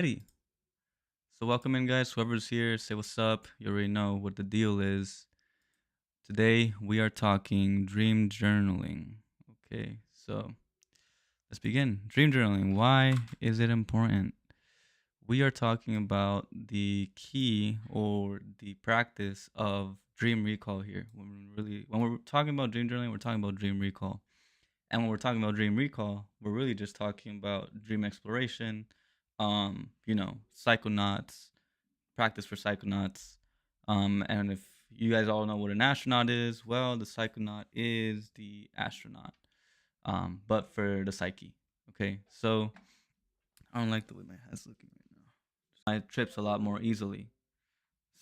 Ready. So welcome in, guys. Whoever's here, say what's up. You already know what the deal is. Today we are talking dream journaling. Okay, so let's begin. Dream journaling. Why is it important? We are talking about the key or the practice of dream recall here. When we're talking about dream journaling, we're talking about dream recall. And when we're talking about dream recall, we're really just talking about dream exploration, psychonauts, practice for psychonauts. And if you guys all know what an astronaut is, well, the psychonaut is the astronaut, but for the psyche. Okay, so I don't like the way my head's looking right now. My trips a lot more easily.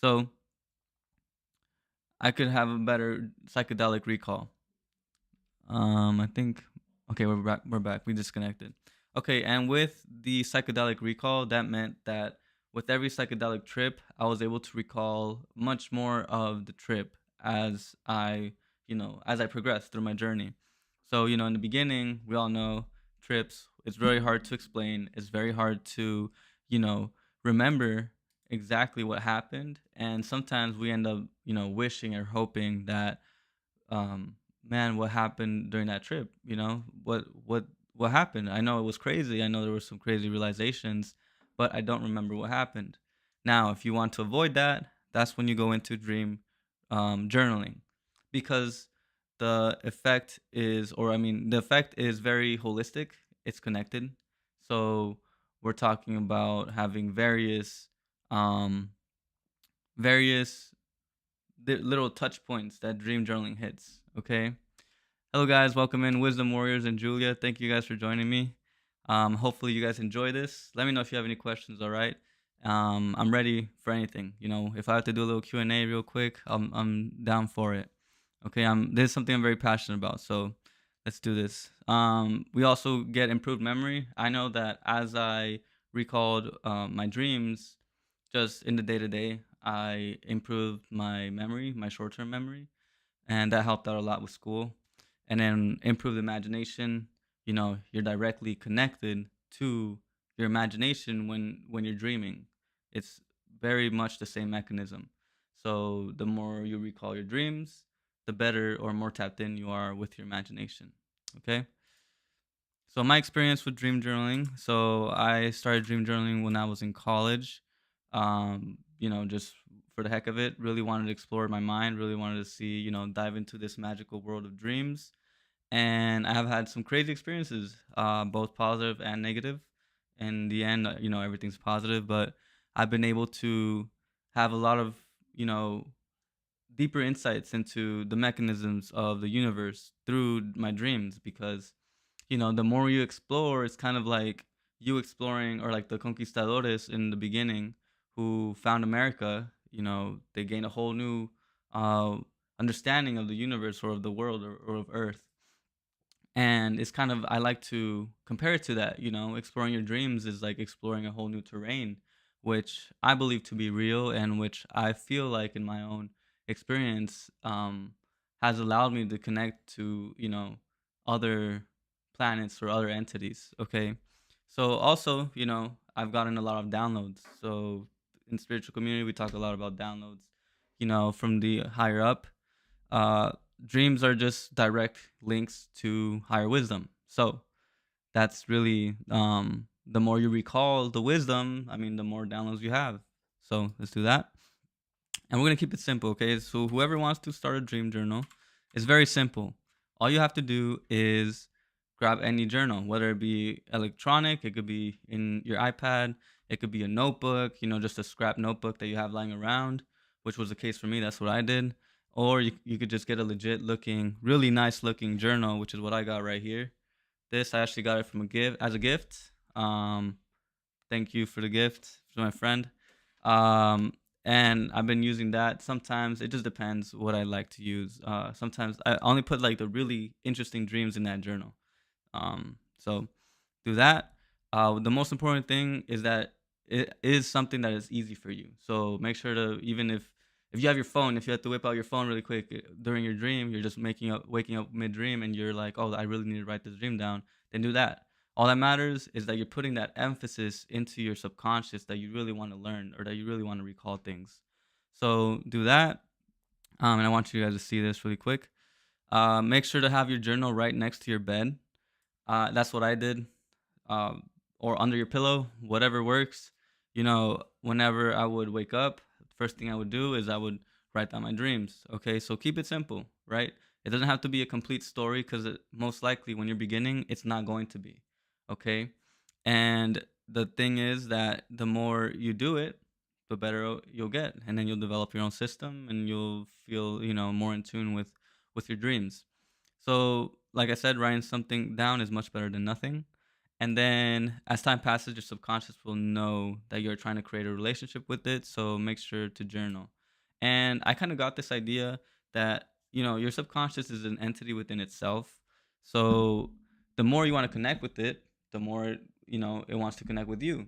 So I could have a better psychedelic recall. I think. Okay, we're back. We're back. We disconnected. Okay, and with the psychedelic recall, that meant that with every psychedelic trip, I was able to recall much more of the trip as I progressed through my journey. So, in the beginning, we all know trips. It's very hard to explain. It's very hard to, you know, remember exactly what happened, and sometimes we end up, wishing or hoping that um man, what happened during that trip, what happened. I know it was crazy, I know there were some crazy realizations, but I don't remember what happened. Now if you want to avoid that, that's when you go into dream journaling, because the effect is very holistic. It's connected. So we're talking about having um various little touch points that dream journaling hits. Okay. Hello, guys. Welcome in, Wisdom Warriors and Julia. Thank you guys for joining me. Hopefully, you guys enjoy this. Let me know if you have any questions. All right. I'm ready for anything. If I have to do a little Q&A real quick, I'm down for it. Okay. This is something I'm very passionate about. So let's do this. We also get improved memory. I know that as I recalled my dreams, just in the day to day, I improved my memory, my short term memory, and that helped out a lot with school. And then improved imagination. You're directly connected to your imagination when you're dreaming. It's very much the same mechanism. So the more you recall your dreams, the better or more tapped in you are with your imagination. Okay. So my experience with dream journaling. So I started dream journaling when I was in college. Just for the heck of it, really wanted to explore my mind, really wanted to see, dive into this magical world of dreams. And I have had some crazy experiences, both positive and negative. In the end, everything's positive, but I've been able to have a lot of, you know, deeper insights into the mechanisms of the universe through my dreams, because the more you explore, it's kind of like you exploring, or like the conquistadores in the beginning who found America. They gained a whole new uh, understanding of the universe, or of the world, or of Earth. And it's kind of, I like to compare it to that. Exploring your dreams is like exploring a whole new terrain, which I believe to be real, and which I feel like in my own experience has allowed me to connect to other planets or other entities. Okay, so also I've gotten a lot of downloads. So in spiritual community, we talk a lot about downloads, from the higher up. uh Dreams are just direct links to higher wisdom. So that's really, the more you recall the wisdom, I mean, the more downloads you have. So let's do that. And we're gonna keep it simple, okay? So whoever wants to start a dream journal, it's very simple. All you have to do is grab any journal, whether it be electronic, it could be in your iPad, it could be a notebook, just a scrap notebook that you have lying around, which was the case for me. That's what I did. Or you could just get a legit looking, really nice looking journal, which is what I got right here. This, I actually got it from a gift, as a gift. Thank you for the gift to my friend. Um, and I've been using that. Sometimes it just depends what I like to use. Sometimes I only put like the really interesting dreams in that journal. So do that. The most important thing is that it is something that is easy for you. So make sure to, even if you have your phone, if you have to whip out your phone really quick during your dream, you're just waking up mid dream, and you're like, oh, I really need to write this dream down. Then do that. All that matters is that you're putting that emphasis into your subconscious that you really want to learn or that you really want to recall things. So do that. And I want you guys to see this really quick. Make sure to have your journal right next to your bed. That's what I did. um, or under your pillow, whatever works. Whenever I would wake up, first thing I would do is I would write down my dreams. Okay, so keep it simple, right? It doesn't have to be a complete story because most likely when you're beginning, it's not going to be. Okay, and the thing is that the more you do it, the better you'll get, and then you'll develop your own system, and you'll feel more in tune with your dreams. So, like I said, writing something down is much better than nothing. And then as time passes, your subconscious will know that you're trying to create a relationship with it. So make sure to journal. And I kind of got this idea that, your subconscious is an entity within itself. So the more you want to connect with it, the more, it wants to connect with you.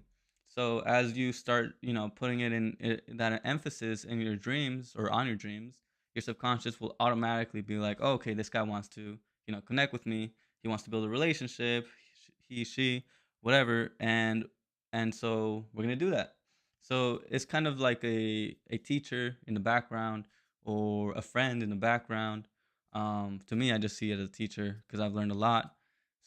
So as you start, putting that emphasis in your dreams or on your dreams, your subconscious will automatically be like, oh, okay, this guy wants to, connect with me. He wants to build a relationship. He, she, whatever, and so we're gonna do that. So it's kind of like a teacher in the background or a friend in the background. To me, I just see it as a teacher because I've learned a lot.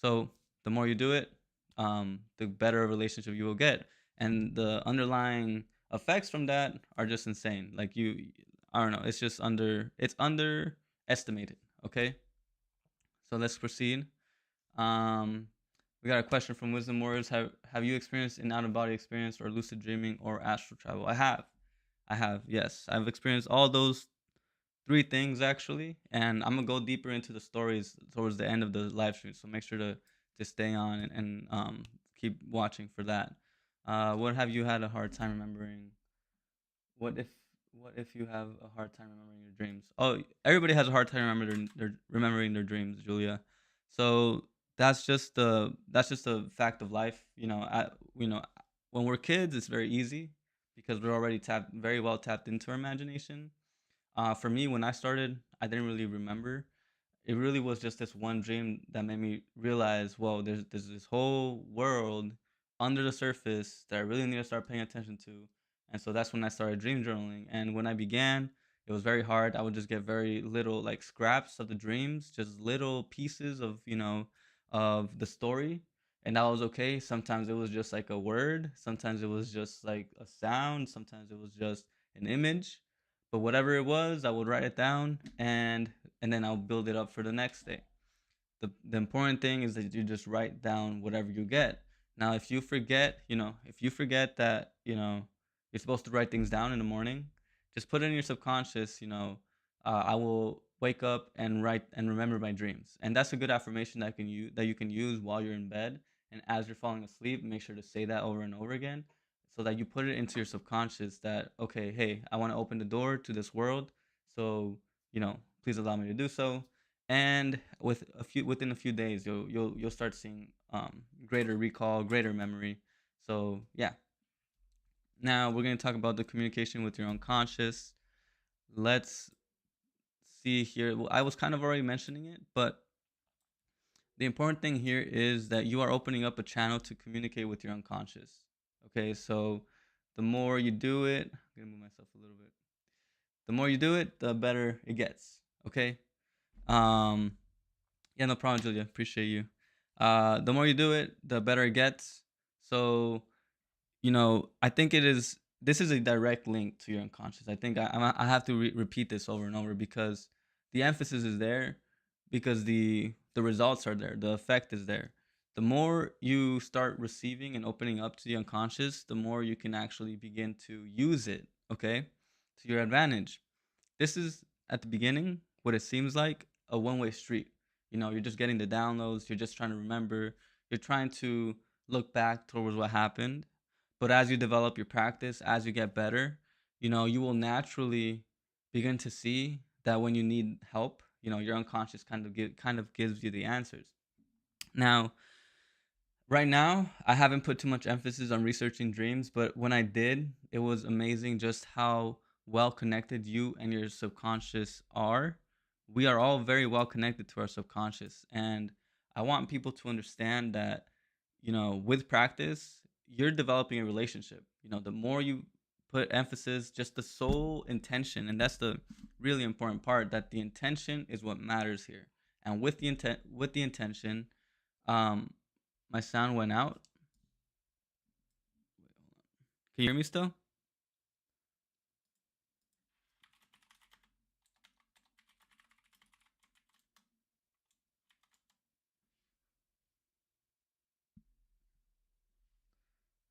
So the more you do it, the better a relationship you will get, and the underlying effects from that are just insane. Like I don't know. It's underestimated. Okay, so let's proceed. Um, we got a question from Wisdom Warriors. Have you experienced an out of body experience or lucid dreaming or astral travel? I have. I have. Yes, I've experienced all those three things actually, and I'm gonna go deeper into the stories towards the end of the live stream. So make sure to stay on and keep watching for that. What have you had a hard time remembering? What if what if you have a hard time remembering your dreams? Oh, everybody has a hard time remembering their dreams, Julia. So that's just a fact of life. When we're kids, it's very easy because we're already very well tapped into our imagination. For me, when I started, I didn't really remember. It really was just this one dream that made me realize, whoa, there's this whole world under the surface that I really need to start paying attention to. And so that's when I started dream journaling. And when I began, it was very hard. I would just get very little like scraps of the dreams, just little pieces of the story. And that was okay. Sometimes it was just like a word, sometimes it was just like a sound, sometimes it was just an image. But whatever it was, I would write it down and then I'll build it up for the next day. The important thing is that you just write down whatever you get. Now, if you forget that, you're supposed to write things down in the morning, just put it in your subconscious, I will wake up and write and remember my dreams. And that's a good affirmation that you can use while you're in bed. And as you're falling asleep, make sure to say that over and over again so that you put it into your subconscious that, okay, hey, I want to open the door to this world. So, please allow me to do so, and within a few days you'll start seeing greater recall, greater memory. So yeah, now we're going to talk about the communication with your unconscious. Let's see here. Well, I was kind of already mentioning it, but the important thing here is that you are opening up a channel to communicate with your unconscious. Okay, so the more you do it, I'm going to move myself a little bit. The more you do it, the better it gets. Okay. um Yeah, no problem, Julia. Appreciate you. The more you do it, the better it gets. So, I think this is a direct link to your unconscious. I think I have to repeat this over and over because the emphasis is there, because the results are there, the effect is there. The more you start receiving and opening up to the unconscious, the more you can actually begin to use it, okay, to your advantage. This is at the beginning what it seems like a one-way street. You're just getting the downloads, you're just trying to remember, you're trying to look back towards what happened. But as you develop your practice, as you get better, you will naturally begin to see that when you need help, your unconscious kind of gives you the answers. Now, right now, I haven't put too much emphasis on researching dreams, but when I did, it was amazing just how well connected you and your subconscious are. We are all very well connected to our subconscious, and I want people to understand that with practice, you're developing a relationship. The more you put emphasis, just the sole intention, and that's the really important part, that the intention is what matters here. And with the intention, um, my sound went out. Can you hear me still?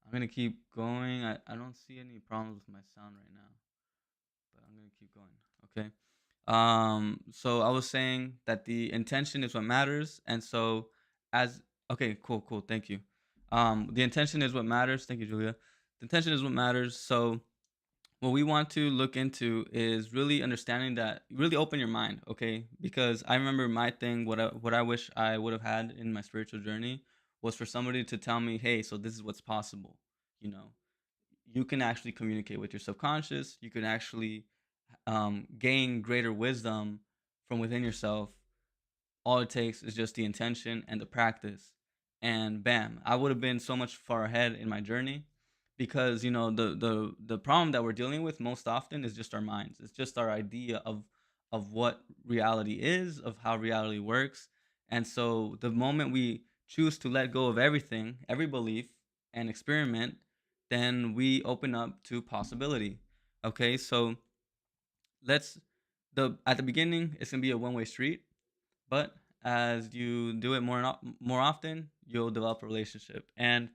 I'm gonna keep going. I don't see any problems with my sound right now, but I'm gonna keep going. Okay. So I was saying that the intention is what matters, and so as okay, cool, thank you. The intention is what matters. Thank you, Julia. The intention is what matters. So what we want to look into is really understanding that, really open your mind, okay? Because I remember my thing, what I wish I would have had in my spiritual journey was for somebody to tell me, hey, so this is what's possible. You know, you can actually communicate with your subconscious. You can actually gain greater wisdom from within yourself. All it takes is just the intention and the practice, and bam, I would have been so much far ahead in my journey. Because the problem that we're dealing with most often is just our minds. It's just our idea of what reality is, of how reality works. And so the moment we choose to let go of everything, every belief, and experiment, then we open up to possibility. Okay, so let's the at the beginning it's gonna be a one-way street, but as you do it more often, you'll develop a relationship. And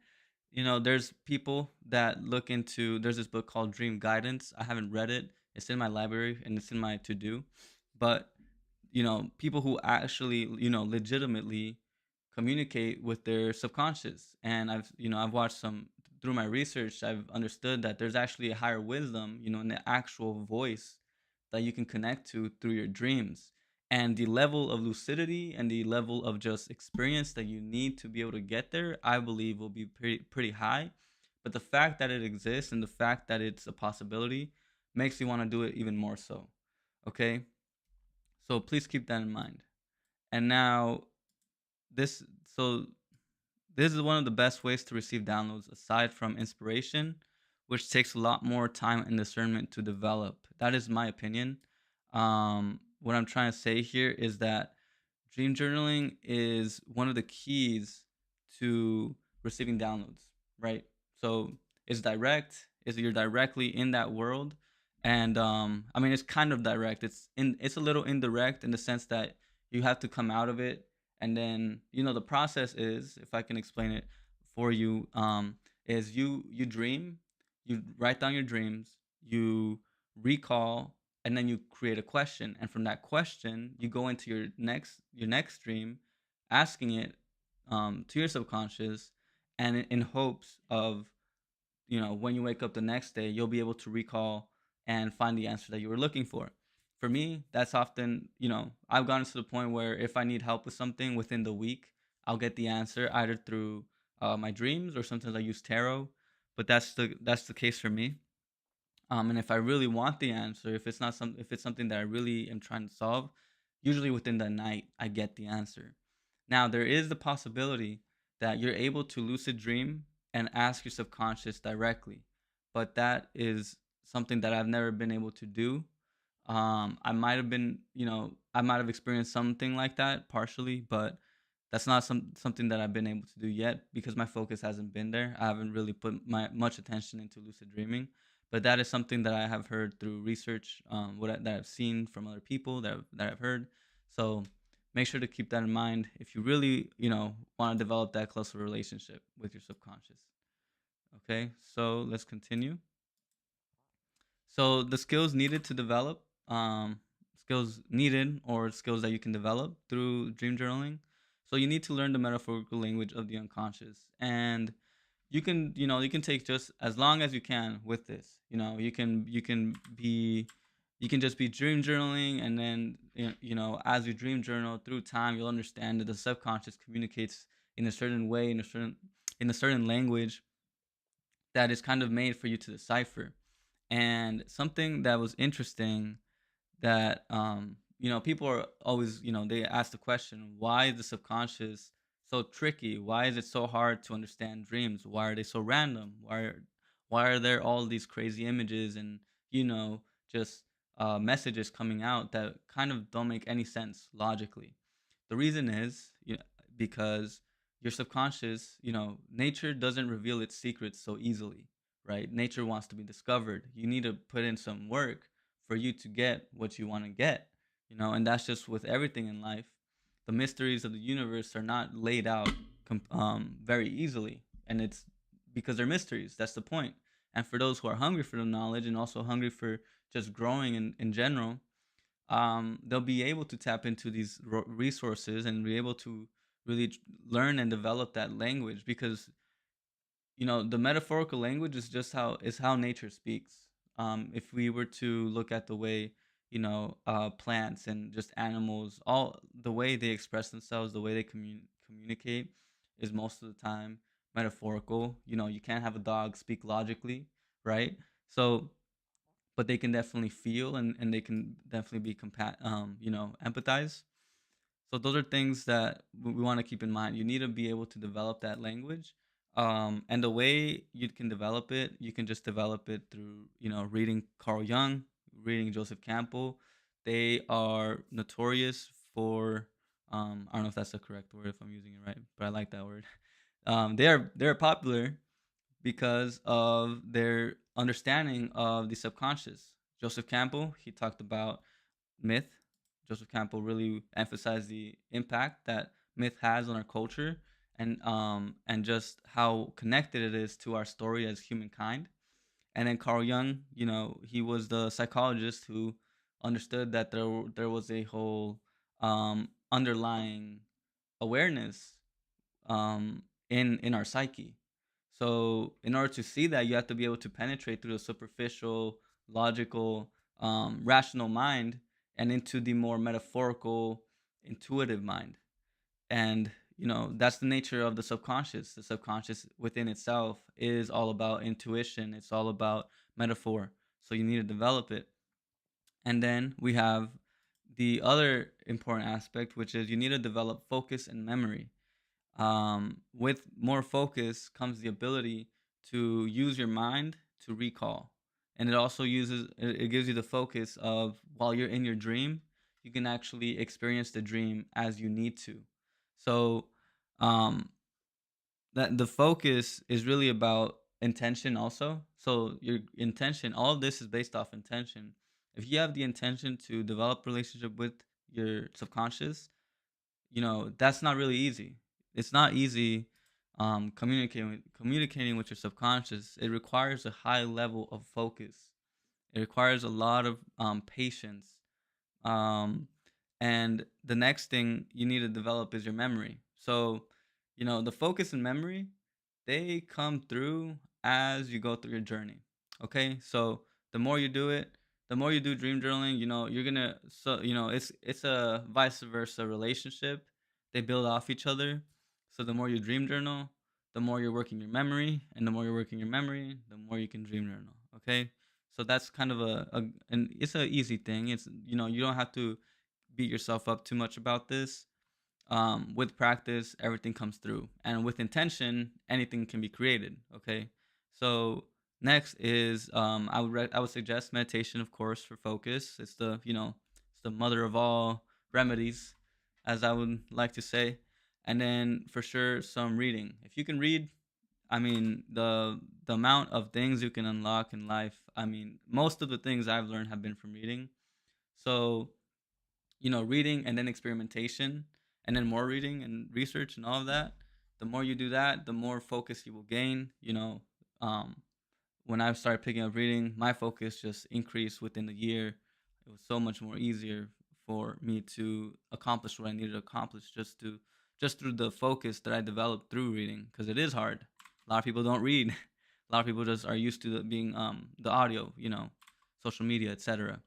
there's people that look into. There's this book called Dream Guidance. I haven't read it. It's in my library and it's in my to do. But people who actually legitimately communicate with their subconscious. And I've watched some. Through my research, I've understood that there's actually a higher wisdom, in the actual voice that you can connect to through your dreams. And the level of lucidity and the level of just experience that you need to be able to get there, I believe, will be pretty high. But the fact that it exists and the fact that it's a possibility makes me want to do it even more so. Okay, so please keep that in mind. And now this so this is one of the best ways to receive downloads aside from inspiration, which takes a lot more time and discernment to develop. That is my opinion. What I'm trying to say here is that dream journaling is one of the keys to receiving downloads, right? So it's direct, is you're directly in that world. And I mean, it's kind of direct. It's a little indirect in the sense that you have to come out of it. And then the process is, if I can explain it for you, is you dream, you write down your dreams, you recall, and then you create a question, and from that question you go into your next dream, asking it to your subconscious, and in hopes of when you wake up the next day, you'll be able to recall and find the answer that you were looking for. For me, that's often, I've gotten to the point where if I need help with something within the week, I'll get the answer either through my dreams, or sometimes I use tarot. But that's the case for me. And if I really want the answer, if it's something that I really am trying to solve, usually within the night I get the answer. Now there is the possibility that you're able to lucid dream and ask your subconscious directly, but that is something that I've never been able to do. I might have experienced something like that partially, but that's not something that I've been able to do yet because my focus hasn't been there. I haven't really put my much attention into lucid dreaming, but that is something that I have heard through research, that I've seen from other people that I've heard. So make sure to keep that in mind if you really want to develop that closer relationship with your subconscious. Okay, so let's continue. So the skills needed to develop, skills needed or skills that you can develop through dream journaling. So you need to learn the metaphorical language of the unconscious, and you can take just as long as you can with this. You can just be dream journaling, and then as you dream journal through time, you'll understand that the subconscious communicates in a certain way, in a certain language that is kind of made for you to decipher. And something that was interesting, that people are always, they ask the question, why is the subconscious so tricky? Why is it so hard to understand dreams? Why are they so random? Why are there all these crazy images and you know just messages coming out that kind of don't make any sense logically? The reason is because your subconscious, nature doesn't reveal its secrets so easily, right? Nature wants to be discovered. You need to put in some work for you to get what you want to get, and that's just with everything in life. The mysteries of the universe are not laid out very easily, and it's because they're mysteries. That's the point. And for those who are hungry for the knowledge and also hungry for just growing in general, they'll be able to tap into these resources and be able to really learn and develop that language because the metaphorical language is how nature speaks. If we were to look at the way plants and just animals, all the way they express themselves, the way they communicate is most of the time metaphorical. You can't have a dog speak logically, right? So but they can definitely feel and they can definitely be empathize. So those are things that we want to keep in mind. You need to be able to develop that language. And the way you can develop it, you can just develop it through, reading Carl Jung, reading Joseph Campbell. They are notorious for, I don't know if that's the correct word, if I'm using it right, but I like that word. They're popular because of their understanding of the subconscious. Joseph Campbell, he talked about myth. Joseph Campbell really emphasized the impact that myth has on our culture and just how connected it is to our story as humankind. And then Carl Jung, he was the psychologist who understood that there was a whole underlying awareness in our psyche. So in order to see that, you have to be able to penetrate through the superficial, logical, rational mind and into the more metaphorical, intuitive mind. And that's the nature of the subconscious. The subconscious within itself is all about intuition. It's all about metaphor. So you need to develop it. And then we have the other important aspect, which is you need to develop focus and memory. With more focus comes the ability to use your mind to recall, and it gives you the focus of while you're in your dream, you can actually experience the dream as you need to. So, um, that the focus is really about intention also. So your intention, all of this is based off intention. If you have the intention to develop relationship with your subconscious, that's not really easy. It's not easy communicating with your subconscious. It requires a high level of focus. It requires a lot of patience. um, and the next thing you need to develop is your memory. So, the focus and memory, they come through as you go through your journey. Okay, so the more you do it, the more you do dream journaling, you're gonna so it's a vice versa relationship. They build off each other. So the more you dream journal, the more you're working your memory, and the more you're working your memory, the more you can dream journal. Okay, so that's kind of and it's a easy thing. It's you don't have to beat yourself up too much about this. With practice, everything comes through, and with intention, anything can be created. Okay, so next is I would suggest meditation, of course, for focus. It's the mother of all remedies, as I would like to say, and then for sure some reading. If you can read, I mean, the amount of things you can unlock in life. I mean, most of the things I've learned have been from reading. So, reading and then experimentation and then more reading and research and all of that. The more you do that, the more focus you will gain. Um, when I started picking up reading, my focus just increased within the year. It was so much more easier for me to accomplish what I needed to accomplish just through the focus that I developed through reading because it is hard. A lot of people don't read. A lot of people just are used to being the audio, social media, etc.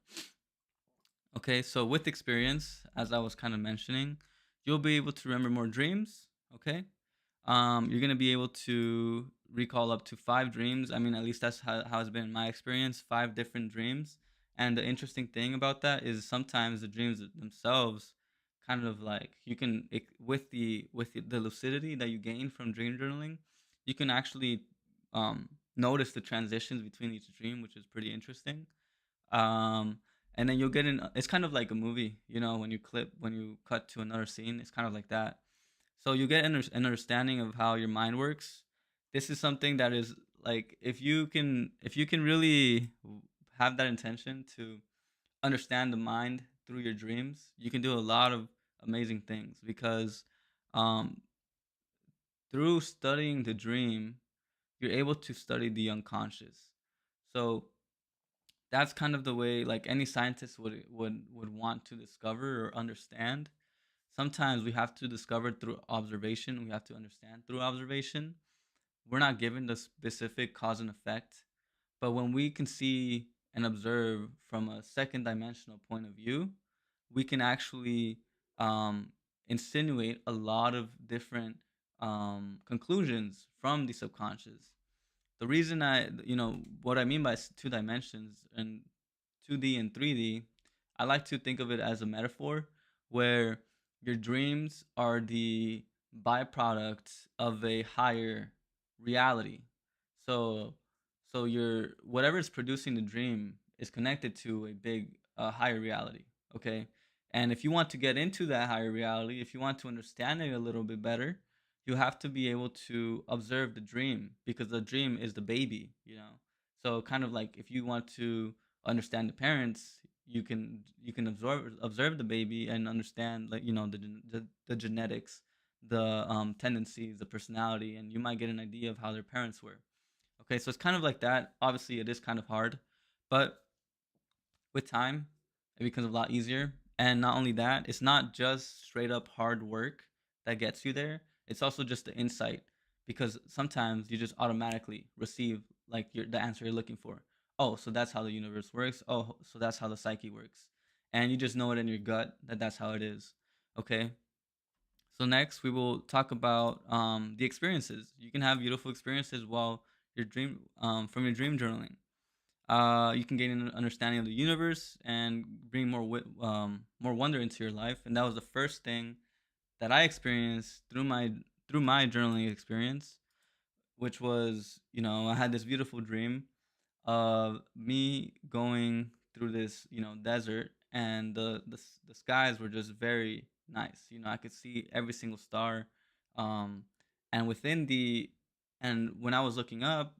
Okay, so with experience, as I was kind of mentioning, you'll be able to remember more dreams. Okay, you're gonna be able to recall up to 5 dreams. I mean, at least that's how it's been in my experience. 5 different dreams, and the interesting thing about that is sometimes the dreams themselves kind of like you can with the lucidity that you gain from dream journaling, you can actually notice the transitions between each dream, which is pretty interesting. um and then you'll get in, it's kind of like a movie, when you cut to another scene, it's kind of like that. So you get an understanding of how your mind works. This is something that is like, if you can really have that intention to understand the mind through your dreams, you can do a lot of amazing things, because um through studying the dream, you're able to study the unconscious. So that's kind of the way, like, any scientist would want to discover or understand. Sometimes we have to discover through observation, we have to understand through observation. We're not given the specific cause and effect, but when we can see and observe from a second dimensional point of view, we can actually um, insinuate a lot of different conclusions from the subconscious. The reason what I mean by two dimensions and 2D and 3D, I like to think of it as a metaphor where your dreams are the byproduct of a higher reality. So, so your whatever is producing the dream is connected to a big, higher reality. Okay, and if you want to get into that higher reality, if you want to understand it a little bit better, you have to be able to observe the dream, because the dream is the baby. So kind of like, if you want to understand the parents, you can observe the baby and understand, like, the genetics, the tendencies, the personality, and you might get an idea of how their parents were. Okay, so it's kind of like that. Obviously, it is kind of hard, but with time, it becomes a lot easier. And not only that, it's not just straight up hard work that gets you there. It's also just the insight, because sometimes you just automatically receive, like, the answer you're looking for. Oh, so that's how the universe works. Oh, so that's how the psyche works, and you just know it in your gut that that's how it is. Okay. So next, we will talk about the experiences. You can have beautiful experiences while your dream from your dream journaling. You can gain an understanding of the universe and bring more wonder into your life. And that was the first thing that I experienced through my journaling experience, which was, I had this beautiful dream of me going through this, desert, and the skies were just very nice. I could see every single star, um, and when I was looking up,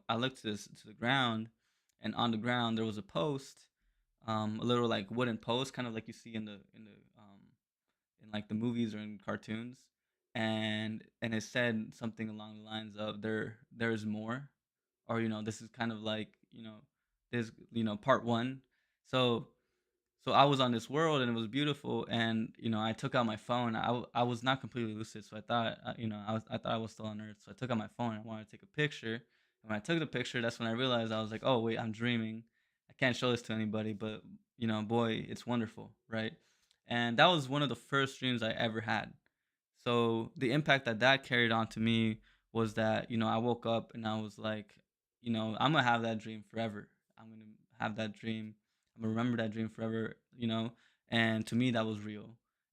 I looked to the ground, and on the ground there was a post, a little like wooden post, kind of like you see in like the movies or in cartoons, and it said something along the lines of, there's more, or, this is kind of like, this, part one. So so I was on this world, and it was beautiful, and I took out my phone. I was not completely lucid, so I thought, I thought I was still on Earth. So I took out my phone, and I wanted to take a picture. And when I took the picture, that's when I realized, I was like, oh wait, I'm dreaming. I can't show this to anybody, but boy, it's wonderful, right? And that was one of the first dreams I ever had. So the impact that that carried on to me was that, I woke up and I was like, I'm gonna have that dream forever. I'm gonna have that dream. I'm gonna remember that dream forever. And to me, that was real.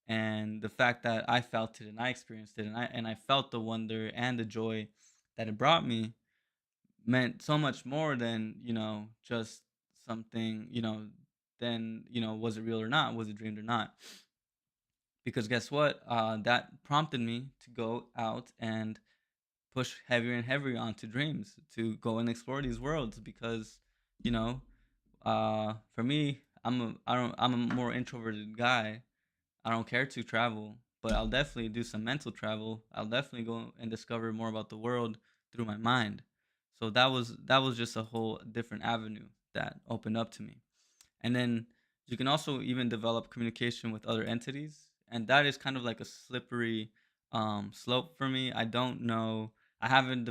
And the fact that I felt it and I experienced it, and I felt the wonder and the joy that it brought me, meant so much more than, just something, than, was it real or not? Was it dreamed or not? Because guess what? That prompted me to go out and push heavier and heavier onto dreams, to go and explore these worlds, because, you know, for me, I'm a more introverted guy. I don't care to travel, but I'll definitely do some mental travel. I'll definitely go and discover more about the world through my mind. So that was just a whole different avenue that opened up to me. And then you can also even develop communication with other entities, and that is kind of like a slippery slope for me. I don't know. I haven't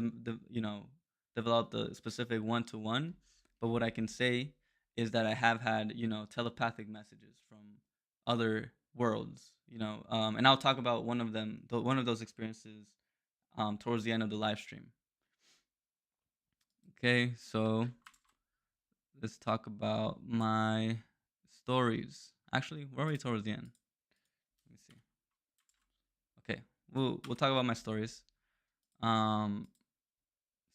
developed a specific one to one, but what I can say is that I have had, telepathic messages from other worlds. And I'll talk about one of them, one of those experiences, towards the end of the live stream. Okay, so let's talk about my stories. Actually, we're already towards the end. Let me we'll talk about my stories. Um,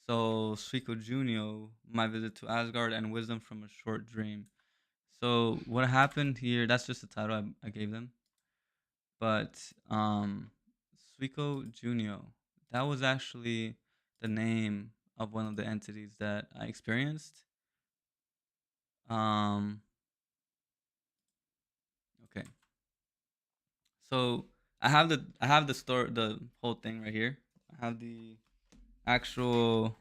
so Suiko Junio, my visit to Asgard and wisdom from a short dream. So what happened here? That's just the title I gave them. But Suiko Junio, that was actually the name of one of the entities that I experienced. Um, okay, so I have the story, the whole thing right here. I have the actual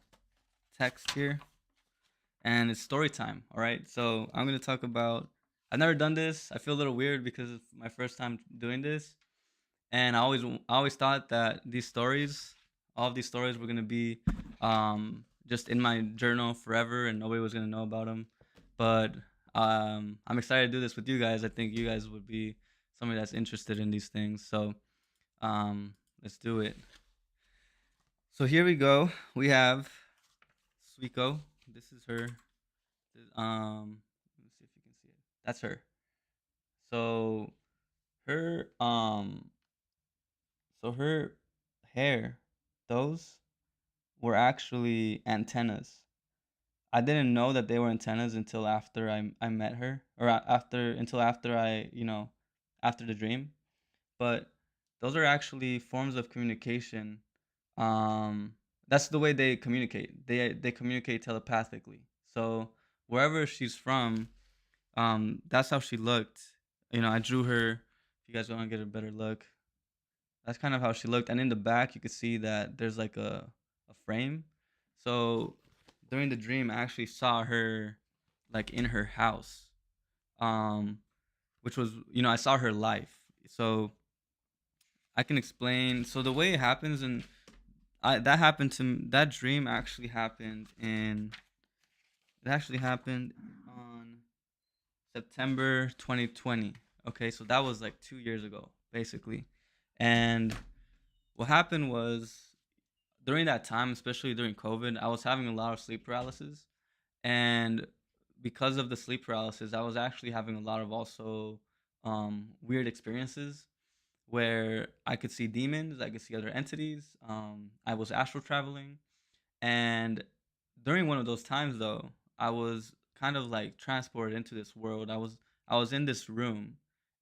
text here, and it's story time. All right, so I'm gonna talk about. I've never done this. I feel a little weird because it's my first time doing this, and I always thought that all of these stories were gonna be just in my journal forever, and nobody was gonna know about them. But I'm excited to do this with you guys. I think you guys would be somebody that's interested in these things. So let's do it. So here we go. We have Suiko. This is her. Let me see if you can see it. That's her. So her her hair, those were actually antennas. I didn't know that they were antennas until after I met her, or after I, after the dream. But those are actually forms of communication. Um, that's the way they communicate. They communicate telepathically. So wherever she's from, that's how she looked. I drew her. If you guys want to get a better look, that's kind of how she looked. And in the back, you could see that there's like a frame. So during the dream, I actually saw her like in her house, um, which was, I saw her life. So I can explain. So the way it happens, and that happened to me, that dream actually happened on September 2020. Okay, so that was like 2 years ago, basically. And what happened was during that time, especially during COVID, I was having a lot of sleep paralysis. And because of the sleep paralysis, I was actually having a lot of also weird experiences where I could see demons, I could see other entities. I was astral traveling. And during one of those times though, I was kind of like transported into this world. I was in this room,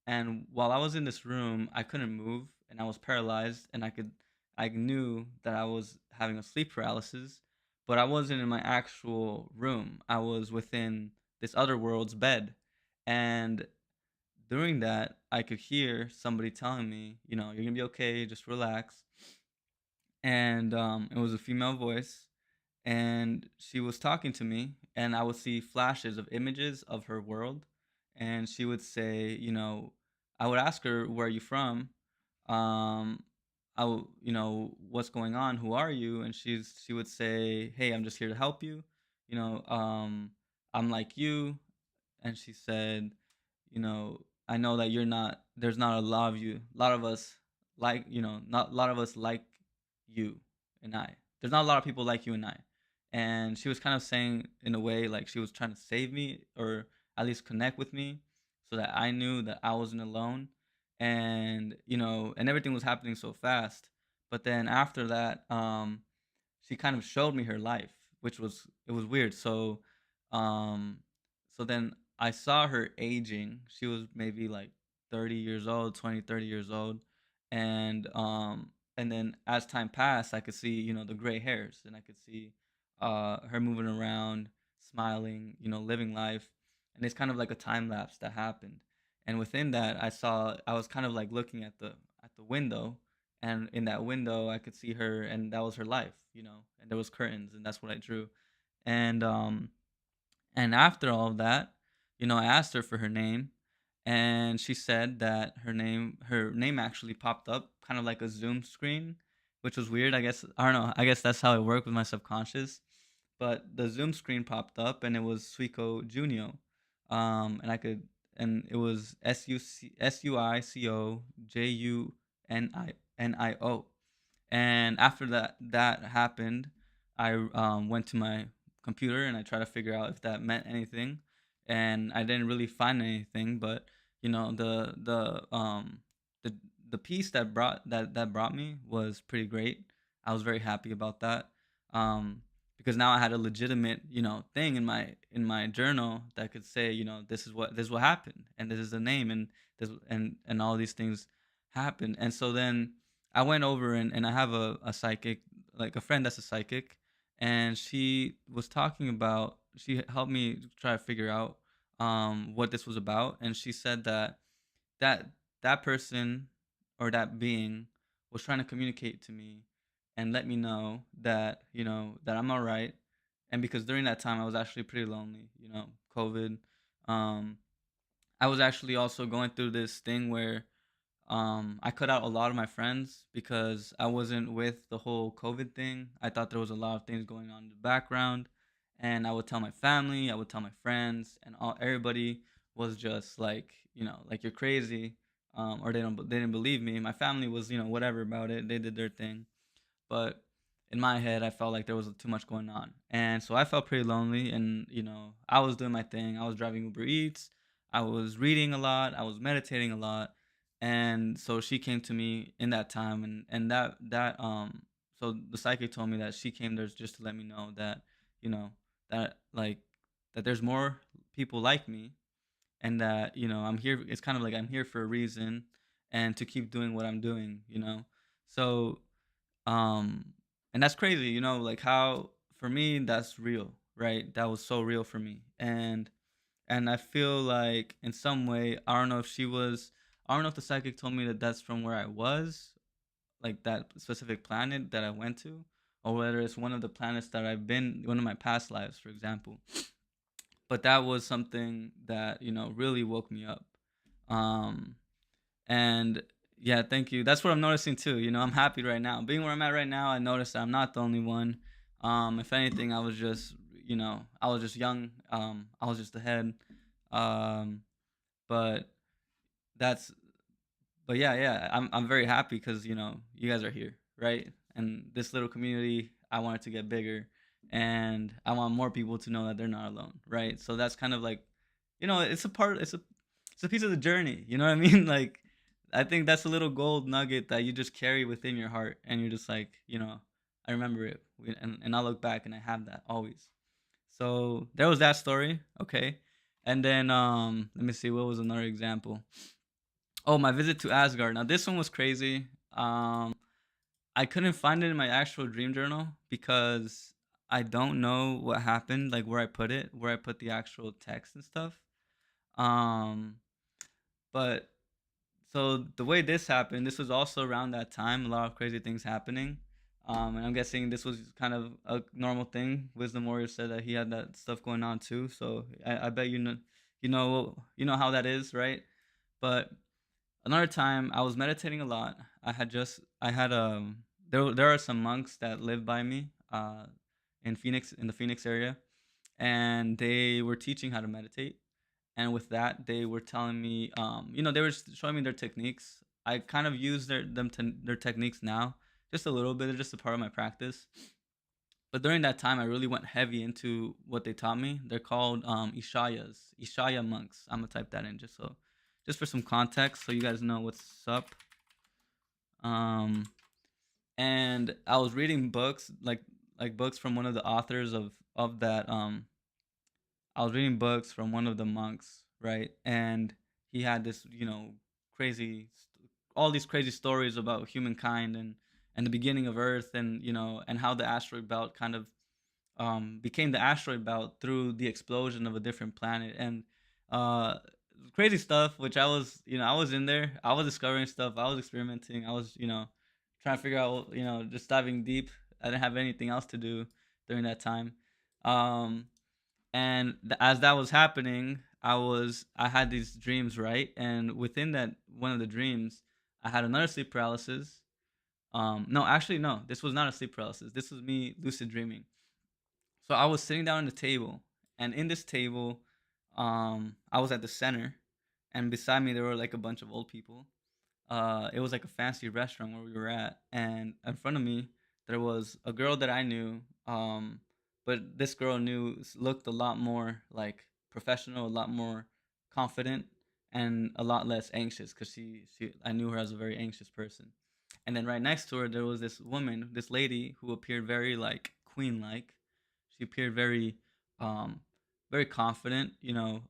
and while I was in this room, I couldn't move and I was paralyzed, and I knew that I was having a sleep paralysis, but I wasn't in my actual room. I was within this other world's bed. And during that, I could hear somebody telling me, you're going to be okay, just relax. And it was a female voice, and she was talking to me, and I would see flashes of images of her world. And she would say, I would ask her, where are you from? um what's going on, who are you? And she would say, hey, I'm just here to help you. you know um I'm like you. And she said, I know that you're not, there's not a lot of you, a lot of us, like, not a lot of us like you and I. There's not a lot of people like you and I. And she was kind of saying in a way like she was trying to save me, or at least connect with me, so that I knew that I wasn't alone. And and everything was happening so fast. But then after that, she kind of showed me her life, which was, it was weird. Um so then I saw her aging. She was maybe like 30 years old, 20, 30 years old. And then as time passed, I could see, the gray hairs, and I could see her moving around, smiling, living life. And it's kind of like a time lapse that happened. And within that, I was kind of like looking at the window, and in that window I could see her, and that was her life, and there was curtains, and that's what I drew. And um and after all of that, I asked her for her name, and she said that her name actually popped up kind of like a Zoom screen, which was weird. I guess, I don't know, I guess that's how it worked with my subconscious. But the Zoom screen popped up, and it was Suico Junio. And I could and it was Suicojunio. And after that happened, I went to my computer and I tried to figure out if that meant anything, and I didn't really find anything. But the the peace that brought me was pretty great. I was very happy about that. Um, because now I had a legitimate, thing in my journal that could say, this is what happened, and this is the name, and this and all these things happened. And so then I went over, and I have a psychic, like a friend that's a psychic, and she helped me try to figure out what this was about, and she said that that person or that being was trying to communicate to me and let me know that that I'm all right. And because during that time I was actually pretty lonely, COVID. um I was actually also going through this thing where I cut out a lot of my friends because I wasn't with the whole COVID thing. I thought there was a lot of things going on in the background, and I would tell my family, I would tell my friends, and everybody was just like, like you're crazy, or they didn't believe me. My family was, whatever about it. They did their thing, but in my head, I felt like there was too much going on, and so I felt pretty lonely. And I was doing my thing. I was driving Uber Eats. I was reading a lot. I was meditating a lot, and so she came to me in that time, and so the psychic told me that she came there just to let me know that you know that like that there's more people like me, and that I'm here. It's kind of like I'm here for a reason, and to keep doing what I'm doing. So um and that's crazy, like how for me that's real, right? That was so real for me. And I feel like in some way, I don't know if the psychic told me that that's from where I was, like that specific planet that I went to, or whether it's one of the planets that I've been, one of my past lives, for example. But that was something that really woke me up. um and yeah, thank you. That's what I'm noticing too. I'm happy right now. Being where I'm at right now, I noticed that I'm not the only one. If anything, I was just young. I was just ahead. Um, but that's, but yeah, yeah. I'm very happy because you guys are here, right? And this little community, I want it to get bigger, and I want more people to know that they're not alone, right? So that's kind of like, it's a part. It's a piece of the journey. You know what I mean? Like, I think that's a little gold nugget that you just carry within your heart, and you're just like, I remember it, and I look back and I have that always. So there was that story, okay, and then let me see, what was another example? Oh, my visit to Asgard. Now this one was crazy. I couldn't find it in my actual dream journal because I don't know what happened, like where I put the actual text and stuff. Um, but so the way this happened, this was also around that time. A lot of crazy things happening. And I'm guessing this was kind of a normal thing. Wisdom Warrior said that he had that stuff going on too. So I bet you know how that is, right? But another time, I was meditating a lot. I had there are some monks that live by me, in the Phoenix area, and they were teaching how to meditate. And with that, they were telling me, they were showing me their techniques. I kind of use their techniques now, just a little bit. They're just a part of my practice. But during that time, I really went heavy into what they taught me. They're called Ishaya monks. I'm gonna type that in just for some context, so you guys know what's up. Um, and I was reading books, like books from one of the authors of that. I was reading books from one of the monks, right? And he had this, crazy, all these crazy stories about humankind, and the beginning of Earth, and and how the asteroid belt kind of became the asteroid belt through the explosion of a different planet. And uh, crazy stuff. Which I was, I was in there. I was discovering stuff. I was experimenting. I was, trying to figure out, just diving deep. I didn't have anything else to do during that time. Um, and as that was happening, I had these dreams, right? And within that one of the dreams, I had another sleep paralysis. No, actually, no. This was not a sleep paralysis. This was me lucid dreaming. So I was sitting down at the table, and in this table, I was at the center, and beside me there were like a bunch of old people. It was like a fancy restaurant where we were at, and in front of me there was a girl that I knew. But this girl looked a lot more like professional, a lot more confident, and a lot less anxious because she I knew her as a very anxious person. And then right next to her there was this woman, this lady who appeared very like queen like. She appeared very um very confident,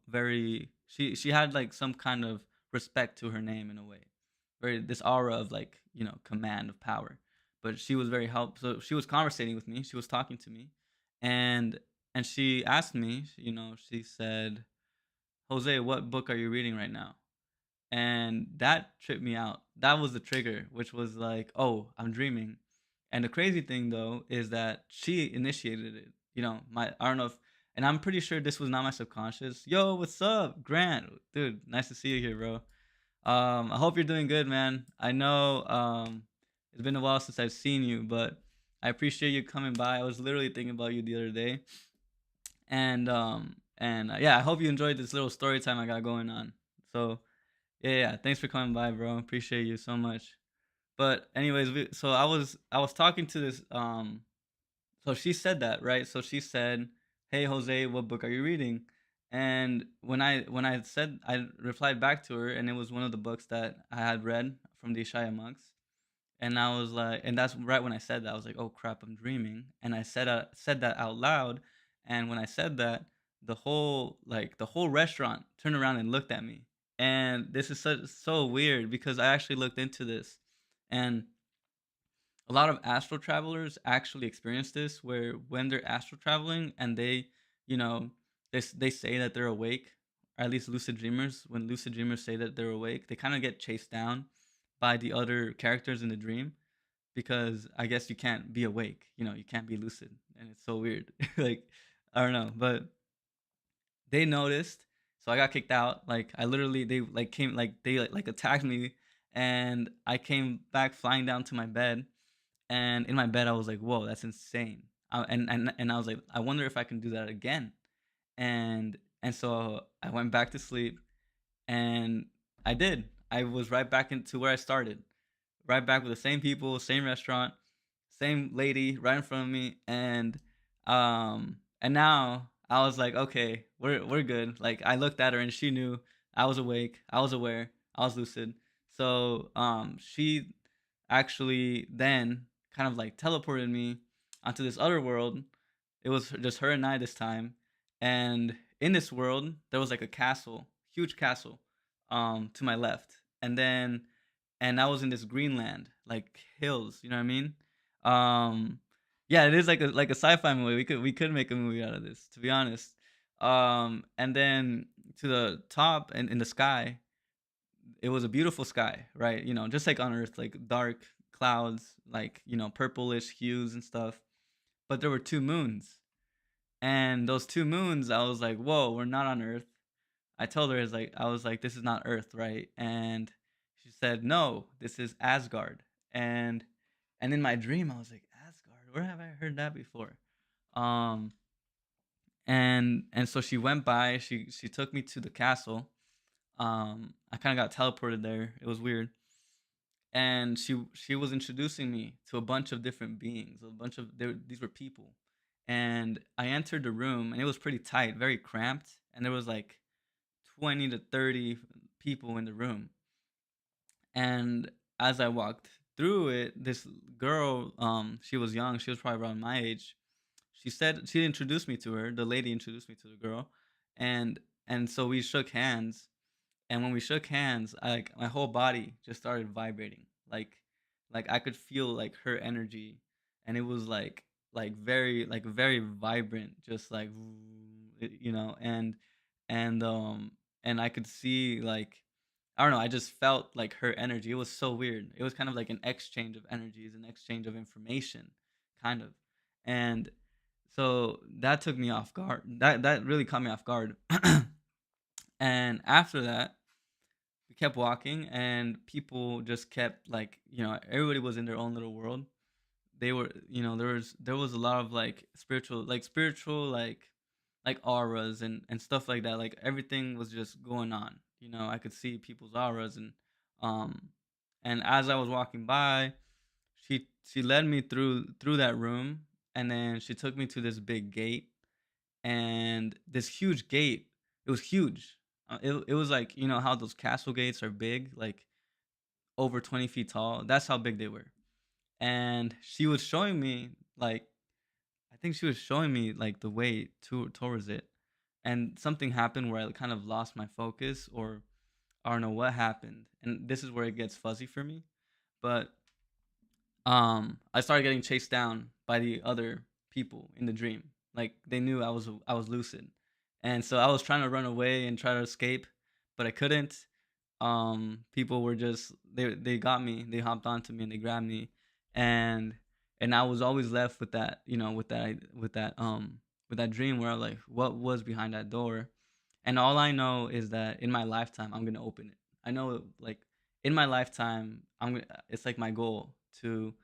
very she had like some kind of respect to her name in a way. Very this aura of like, command of power. But she was very helpful. So she was conversating with me, she was talking to me, and she asked me, she said, "Jose, what book are you reading right now?" And that tripped me out. That was the trigger, which was like, "Oh, I'm dreaming." And the crazy thing though is that she initiated it. My I don't know if, and I'm pretty sure this was not my subconscious. Yo, what's up, Grant? Dude, nice to see you here, bro. I hope you're doing good, man. I know it's been a while since I've seen you, but I appreciate you coming by. I was literally thinking about you the other day, and yeah, I hope you enjoyed this little story time I got going on. So yeah, yeah, thanks for coming by, bro. Appreciate you so much. But anyways, so I was talking to this so she said that, right? So she said, "Hey Jose, what book are you reading?" And when I said, I replied back to her, and it was one of the books that I had read from the Ishaya monks. And I was like, and that's right when I said that, I was like, "Oh crap, I'm dreaming." And I said that out loud. And when I said that, the whole restaurant turned around and looked at me. And this is so weird because I actually looked into this, and a lot of astral travelers actually experience this, where when they're astral traveling and you know they say that they're awake, or at least lucid dreamers, when lucid dreamers say that they're awake, they kind of get chased down by the other characters in the dream, because I guess you can't be awake, you can't be lucid, and it's so weird. Like, I don't know, but they noticed, so I got kicked out. Like, I literally, they like came, like they like attacked me, and I came back flying down to my bed, and in my bed I was like, "Whoa, that's insane." And I was like, "I wonder if I can do that again." And so I went back to sleep, and I did. I was right back into where I started, right back with the same people, same restaurant, same lady right in front of me, and now I was like, okay, we're good. Like, I looked at her and she knew I was awake, I was aware, I was lucid. So she actually then kind of like teleported me onto this other world. It was just her and I this time, and in this world there was like a castle, huge castle, to my left, and I was in this Greenland, like hills. You know what I mean? Um, yeah, it is like a sci-fi movie. We could make a movie out of this, to be honest. And then to the top and in the sky, it was a beautiful sky, right? Just like on Earth, like dark clouds, like purplish hues and stuff. But there were two moons, and those two moons, I was like, whoa, we're not on Earth. I told her, I was like, this is not Earth, right? And she said, no, this is Asgard. And in my dream, I was like, Asgard, where have I heard that before? Um, and so she went by. She took me to the castle. I kind of got teleported there. It was weird. And she was introducing me to a bunch of different beings. These were people. And I entered the room, and it was pretty tight, very cramped, and there was like 20 to 30 people in the room. And as I walked through it, this girl, she was young, she was probably around my age. She introduced me to her. The lady introduced me to the girl, and so we shook hands. And when we shook hands, like my whole body just started vibrating, like I could feel like her energy, and it was like very vibrant, just like and and I could see, like, I don't know, I just felt like her energy. It was so weird. It was kind of like an exchange of energies, an exchange of information, kind of. And so that took me off guard. That really caught me off guard. And after that, we kept walking, and people just kept, like, everybody was in their own little world. They were, there was a lot of like spiritual, like auras and stuff like that. Like, everything was just going on. I could see people's auras, um and as I was walking by, she led me through that room, and then she took me to this big gate, and this huge gate, it was huge. It was like, you know how those castle gates are big, like over 20 feet tall. That's how big they were. And she was showing me like, I think she was showing me like the way towards it. And something happened where I kind of lost my focus, or I don't know what happened. And this is where it gets fuzzy for me. But I started getting chased down by the other people in the dream. Like they knew I was lucid. And so I was trying to run away and try to escape, but I couldn't. People were just, they got me. They hopped onto me and they grabbed me, and I was always left with that, with that dream where I was like, what was behind that door? And all I know is that in my lifetime I'm gonna open it. I know, like, in my lifetime it's like my goal to,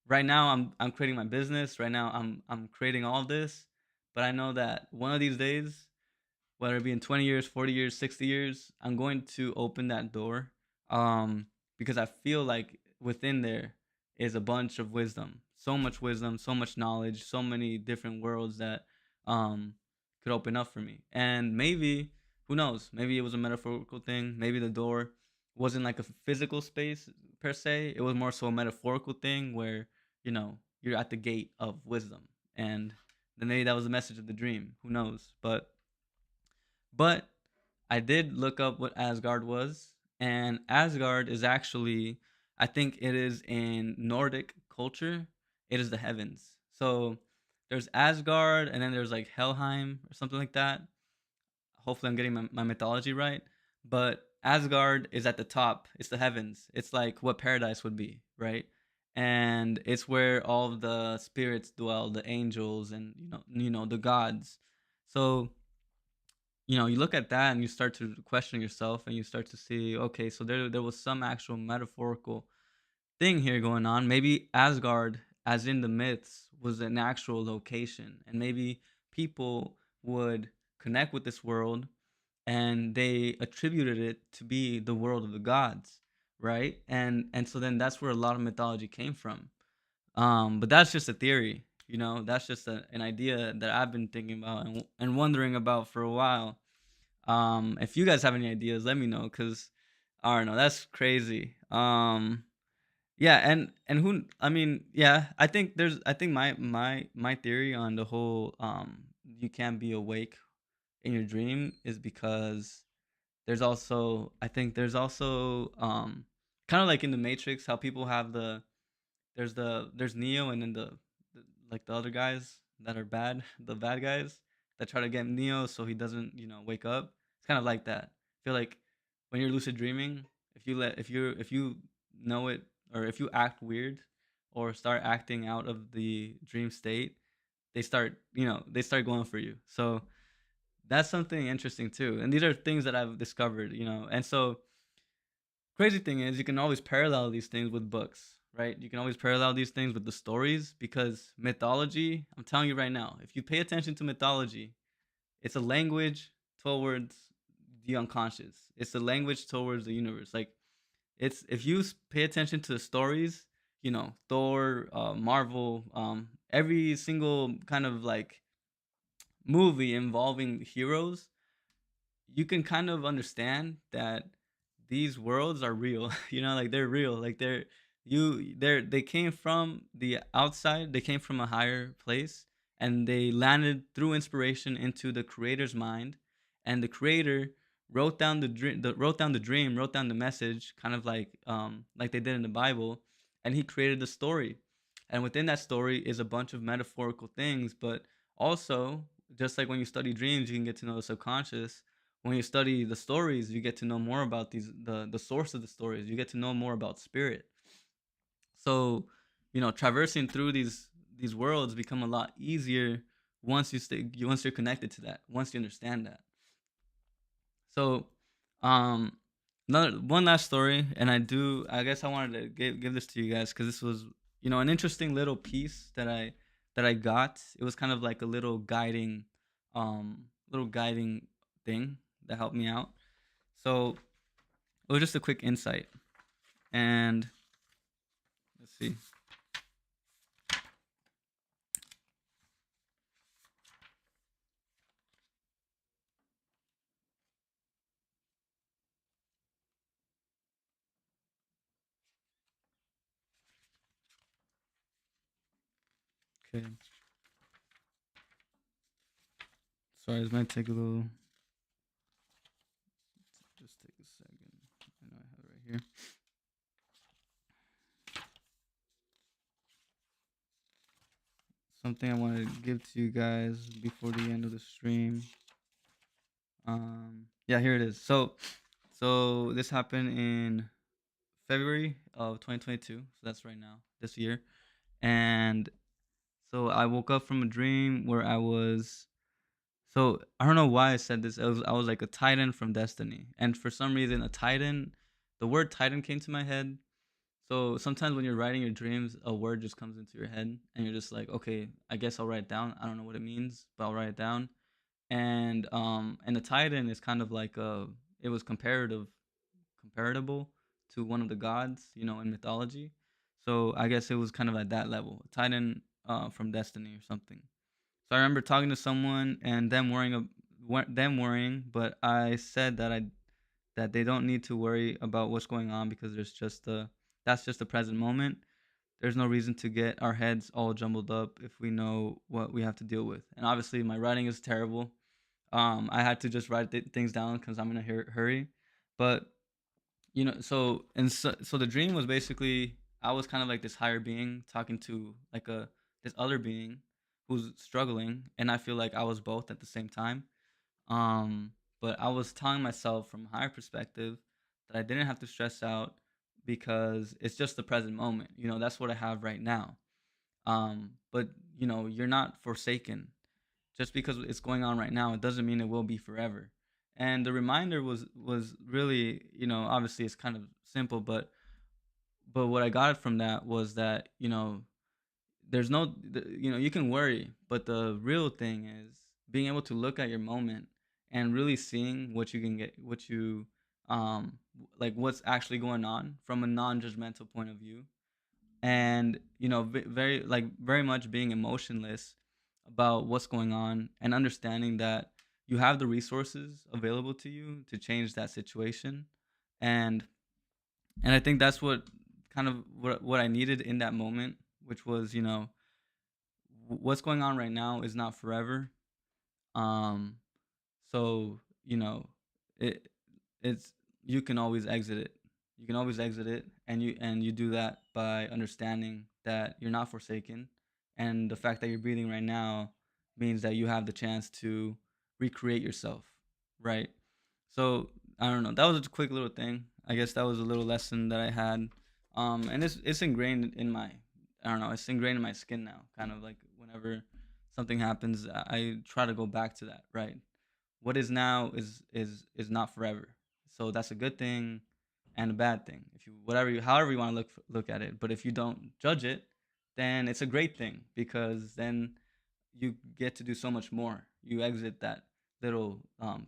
right now I'm creating my business. Right now I'm creating all this, but I know that one of these days, whether it be in 20 years, 40 years, 60 years, I'm going to open that door, um, because I feel like within there is a bunch of wisdom, so much knowledge, so many different worlds that um, could open up for me. And maybe, who knows, maybe it was a metaphorical thing. Maybe the door wasn't like a physical space per se, it was more so a metaphorical thing where, you're at the gate of wisdom. And then maybe that was the message of the dream. Who knows? But I did look up what Asgard was, and Asgard is actually, I think it is in Nordic culture, it is the heavens. So there's Asgard, and then there's like Helheim or something like that. Hopefully, I'm getting my mythology right. But Asgard is at the top, it's the heavens. It's like what paradise would be, right? And it's where all of the spirits dwell, the angels, and the gods. So you look at that and you start to question yourself, and you start to see, okay, so there was some actual metaphorical thing here going on. Maybe Asgard, as in the myths, was an actual location, and maybe people would connect with this world, and they attributed it to be the world of the gods, right? And so then that's where a lot of mythology came from. But that's just a theory, that's just an idea that I've been thinking about and wondering about for a while. If you guys have any ideas, let me know, cause I don't know, that's crazy. Yeah, and who I mean, yeah, I think my theory on the whole you can't be awake in your dream is because there's also kind of like in the Matrix, how people have there's Neo, and then the like the other guys that are bad, the bad guys that try to get Neo so he doesn't, wake up. It's kind of like that. I feel like when you're lucid dreaming, if you know it, or if you act weird or start acting out of the dream state, they start going for you. So that's something interesting too. And these are things that I've discovered, And so crazy thing is, you can always parallel these things with books, right? You can always parallel these things with the stories, because mythology, I'm telling you right now, if you pay attention to mythology, it's a language towards the unconscious. It's a language towards the universe. Like, it's if you pay attention to the stories, Thor, Marvel, every single kind of like movie involving heroes, you can kind of understand that these worlds are real. Like, they're real. Like, they came from the outside, they came from a higher place, and they landed through inspiration into the creator's mind, and the creator wrote down the dream, wrote down the message, kind of like they did in the Bible, and he created the story. And within that story is a bunch of metaphorical things, but also, just like when you study dreams, you can get to know the subconscious. When you study the stories, you get to know more about the source of the stories. You get to know more about spirit. So, traversing through these worlds become a lot easier once you're connected to that, once you understand that. So, um, another one last story, and I guess I wanted to give this to you guys, because this was, an interesting little piece that I got. It was kind of like a little guiding thing that helped me out. So it was just a quick insight, and let's see. Okay. Sorry, this might take a little. Just take a second. I know I have it right here. Something I want to give to you guys before the end of the stream. Yeah, here it is. So this happened in February of 2022. So that's right now, this year. And so I woke up from a dream where I was. So I don't know why I said this. I was like a titan from Destiny, and for some reason, a titan. The word titan came to my head. So sometimes when you're writing your dreams, a word just comes into your head, and you're just like, okay, I guess I'll write it down. I don't know what it means, but I'll write it down. And the titan is kind of like it was comparable to one of the gods, in mythology. So I guess it was kind of at that level, Titan from Destiny or something. So I remember talking to someone and them worrying, but I said that they don't need to worry about what's going on because that's just the present moment. There's no reason to get our heads all jumbled up if we know what we have to deal with. And obviously, my writing is terrible. I had to just write things down because I'm in a hurry. But so the dream was basically I was kind of like this higher being talking to like a this other being who's struggling, and I feel like I was both at the same time. um but I was telling myself from a higher perspective that I didn't have to stress out because it's just the present moment. That's what I have right now. But you're not forsaken. Just because it's going on right now, it doesn't mean it will be forever. And the reminder was really, obviously it's kind of simple, but what I got from that was that there's no, you can worry, but the real thing is being able to look at your moment and really seeing what you can get, what you like what's actually going on from a non-judgmental point of view. And very much being emotionless about what's going on and understanding that you have the resources available to you to change that situation. And and I think that's what I needed in that moment, which was what's going on right now is not forever. um so it it's you can always exit it. You can always exit it, and you do that by understanding that you're not forsaken, and the fact that you're breathing right now means that you have the chance to recreate yourself, right? So I don't know. That was a quick little thing. I guess that was a little lesson that I had. And it's ingrained in my, I don't know. It's ingrained in my skin now. Kind of like whenever something happens, I try to go back to that. Right. What is now is not forever. So that's a good thing and a bad thing. If you however you want to look at it. But if you don't judge it, then it's a great thing because then you get to do so much more. You exit that little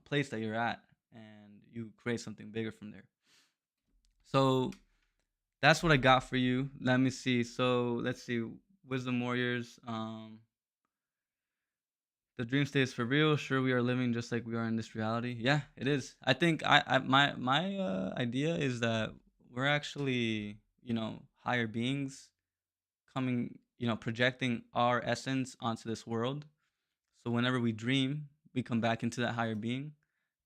place that you're at, and you create something bigger from there. So that's what I got for you. Let me see. So let's see. Wisdom Warriors. The dream state is for real. Sure, we are living just like we are in this reality. Yeah, it is. I think my idea is that we're actually higher beings coming, projecting our essence onto this world. So whenever we dream, we come back into that higher being,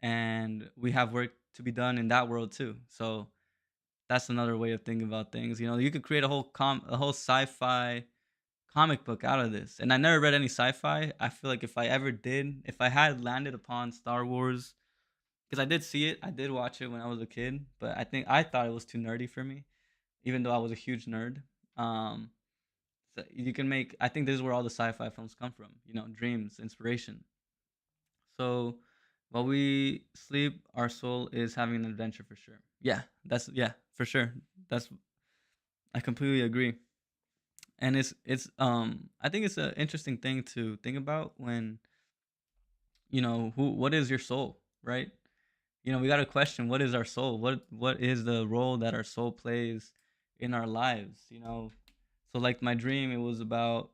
and we have work to be done in that world too. So that's another way of thinking about things. You could create a whole sci-fi comic book out of this. And I never read any sci-fi. I feel like if I ever did, if I had landed upon Star Wars, because I did see it, I did watch it when I was a kid, but I thought it was too nerdy for me, even though I was a huge nerd. Um, so you can make. I think this is where all the sci-fi films come from. Dreams, inspiration. So while we sleep, our soul is having an adventure for sure. Yeah, for sure. That's I completely agree. And it's I think it's an interesting thing to think about when what is your soul, right? We got to question what is our soul? What is the role that our soul plays in our lives, So like my dream, it was about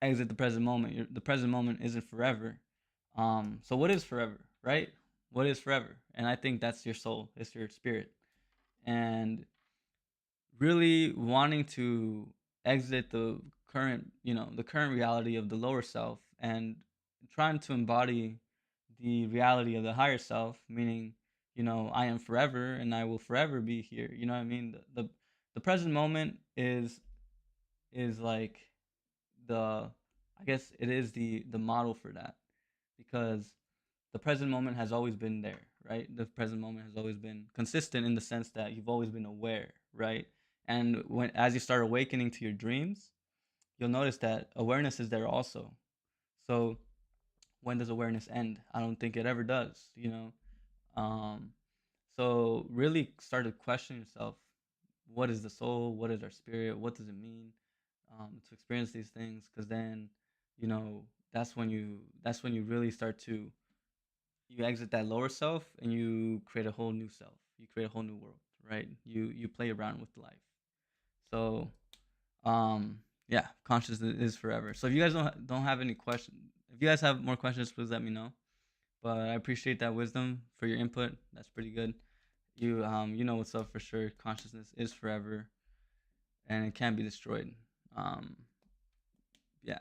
exit the present moment. The present moment isn't forever. So what is forever, right? What is forever? And I think that's your soul. It's your spirit. And really wanting to exit the current, the current reality of the lower self, and trying to embody the reality of the higher self, meaning, I am forever and I will forever be here. You know what I mean? The present moment is like the I guess it is the model for that, because the present moment has always been there, right? The present moment has always been consistent in the sense that you've always been aware, right? And when as you start awakening to your dreams, you'll notice that awareness is there also. So when does awareness end? I don't think it ever does. Um, so really start to question yourself. What is the soul? What is our spirit? What does it mean to experience these things? Because then, you know, that's when you really start to you exit that lower self and you create a whole new self. You create a whole new world, right? You play around with life. So yeah, consciousness is forever. So if you guys don't have any questions, if you guys have more questions, please let me know. But I appreciate that wisdom for your input. That's pretty good. You know what's up for sure. Consciousness is forever and it can't be destroyed. Um yeah,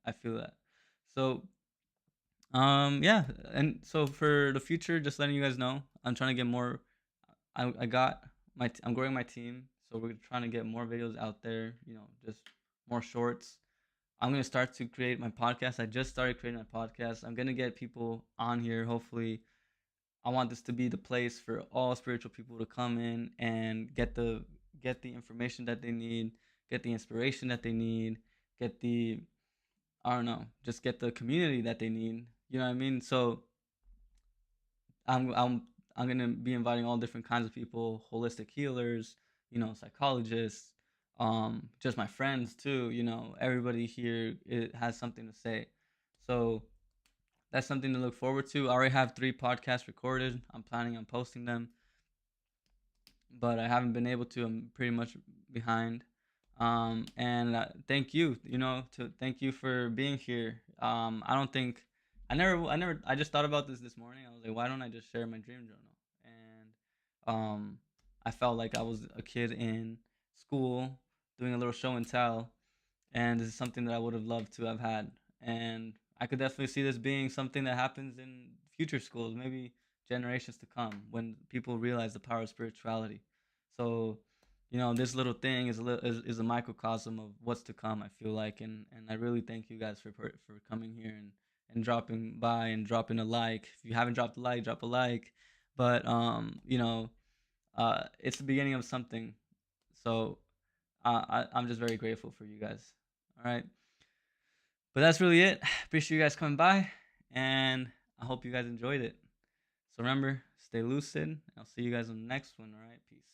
I feel that. So yeah, and so for the future, just letting you guys know, I'm trying to get more. I got I'm growing my team, so we're trying to get more videos out there. Just more shorts. I'm gonna start to create my podcast. I just started creating my podcast. I'm gonna get people on here. Hopefully, I want this to be the place for all spiritual people to come in and get the information that they need, get the inspiration that they need, get the I don't know, just get the community that they need. You know what I mean? So I'm I'm I'm gonna be inviting all different kinds of people, holistic healers, psychologists, just my friends too. Everybody here it has something to say. So that's something to look forward to. I already have 3 podcasts recorded. I'm planning on posting them, but I haven't been able to. I'm pretty much behind. And thank you, to thank you for being here. I don't think I just thought about this morning. I was like, why don't I just share my dream journal? And I felt like I was a kid in school doing a little show and tell, and this is something that I would have loved to have had. And I could definitely see this being something that happens in future schools, maybe generations to come, when people realize the power of spirituality. So, this little thing is a microcosm of what's to come. I feel like, and I really thank you guys for coming here and dropping by and dropping a like. If you haven't dropped a like, drop a like. But it's the beginning of something. So I'm just very grateful for you guys. All right. But that's really it. Appreciate you guys coming by, and I hope you guys enjoyed it. So remember, stay lucid. I'll see you guys on the next one. All right. Peace.